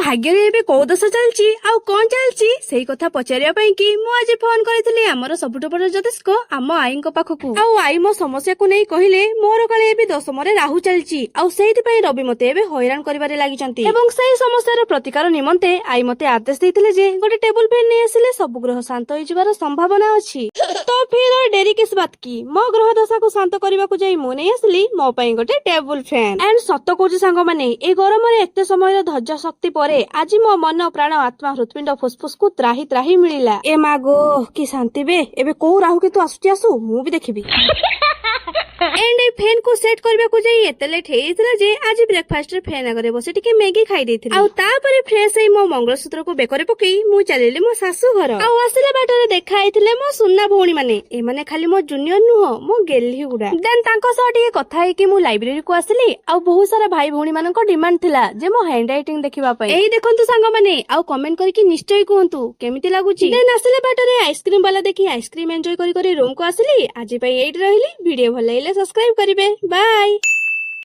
ଭାଗ୍ୟରେ ଏବେ କୋଉ ଦଶା ଚାଲିଛି ଆଉ କଣ ଚାଲିଛି ସେଇ କଥା ପଚାରିବା ପାଇଁ କି ମୁଁ ଆଜି ଫୋନ କରିଥିଲି ଆମର ସବୁଠୁ ବଡ ଜ୍ୟୋତିଷ ଆମ ଆଈଙ୍କ ପାଖକୁ। ଆଉ ଆଈ ମୋ ସମସ୍ୟାକୁ ନେଇ କହିଲେ ମୋର କାଳେ ଏବେ ଦଶମରେ ରାହୁ ଚାଲିଛି ଆଉ ସେଇଥିପାଇଁ ରବି ମତେ ଏବେ ହଇରାଣ କରିବାରେ ଲାଗିଛନ୍ତି ଏବଂ ସେଇ ସମସ୍ୟାର ପ୍ରତିକାର ନିମନ୍ତେ ଆଈ ମତେ ଆଦେଶ ଦେଇଥିଲେ ଯେ ଗୋଟେ ଟେବୁଲ ଫ୍ୟାନ ନେଇ ଆସିଲେ ସବୁ ଗ୍ରହ ଶାନ୍ତ ହେଇଯିବାର ସମ୍ଭାବନା ଅଛି। ତ ଫିର ଡେରି କିସ୍ ବାତ କି ମୋ ଗ୍ରହ ଦଶାକୁ ଶାନ୍ତ କରିବାକୁ ଯାଇ ମୁଁ ନେଇ ଆସିଲି ମୋ ପାଇଁ ଗୋଟେ ଟେବୁଲ ଫ୍ୟାନ। ଏଣ୍ଡ ସତ କହୁଛି ସାଙ୍ଗମାନେ ଏ ଗରମରେ ଏତେ ସମୟର ଧୈର୍ଯ୍ୟ ଶକ୍ତି ପରେ ଆଜି ମୋ ମନ ପ୍ରାଣ ଆତ୍ମା ହୃତ୍ପିଣ୍ଡ ଫୁସଫୁସକୁ ତ୍ରାହି ତ୍ରାହି ମିଳିଲା। ଏ ମା ଗୋ କି ଶାନ୍ତି ବେ। ଏବେ କୋଉ ରାହୁ କେତୁ ଆସୁଛି ଆସୁ ମୁଁ ବି ଦେଖିବି। ଏଣ୍ଡ ଏ ଫ୍ୟାନ କୁ ସେଟ୍ କରିବାକୁ ଯାଇ ଏତେ ଲେଟ୍ ହେଇଯାଇଥିଲା ଯେ ଆଜି ବ୍ରେକଫାଷ୍ଟ ରେ ଫ୍ୟାନ ଆଗରେ ବସି ଟିକେ ମ୍ୟାଗି ଖାଇ ଦେଇଥିଲି ଆଉ ତାପରେ ଫ୍ରେଶ ହେଇ ମୋ ମଙ୍ଗଳସୂତ୍ରକୁ ବେକରେ ପକେଇ ମୁଁ ଚାଲିଲି ମୋ ଶାଶୁ ଘର। ଆଉ ଆସିଲା ବାଟରେ ଦେଖା ହେଇଥିଲେ ମୋ ସୁନା ଭଉଣୀ ମାନେ। ଏମାନେ ଖାଲି ମୋ ଜୁନିୟର ନୁହଁ ମୋ ଗେହ୍ଲି ଗୁଡା। ଦେନ୍ ତାଙ୍କ ସହ ଟିକେ କଥା ହେଇକି ମୁଁ ଲାଇବ୍ରେରୀକୁ ଆସିଲି ଆଉ ବହୁତ ସାରା ଭାଇ ଭଉଣୀ ମାନଙ୍କ ଡିମାଣ୍ଡ ଥିଲା ଯେ ମୋ ହ୍ୟାଣ୍ଡ ରାଇଟିଂ ଦେଖିବା ପାଇଁ। ଏଇ ଦେଖନ୍ତୁ ସାଙ୍ଗମାନେ ଆଉ କମେଣ୍ଟ କରିକି ନିଶ୍ଚୟ କୁହନ୍ତୁ କେମିତି ଲାଗୁଛି। ଦେନ୍ ଆସିଲା ବାଟରେ ଆଇସ୍କ୍ରିମ ବାଲା ଦେଖି ଆଇସ୍କ୍ରିମ ଏଞ୍ଜୟ କରି ରୁମକୁ ଆସିଲି। ଆଜି ପାଇଁ ଏଇଠି ରହିଲି। ଭିଡିଓ ଭଲ ଲାଗିଲେ ସବସ୍କ୍ରାଇବ କରିବେ। ବାଏ।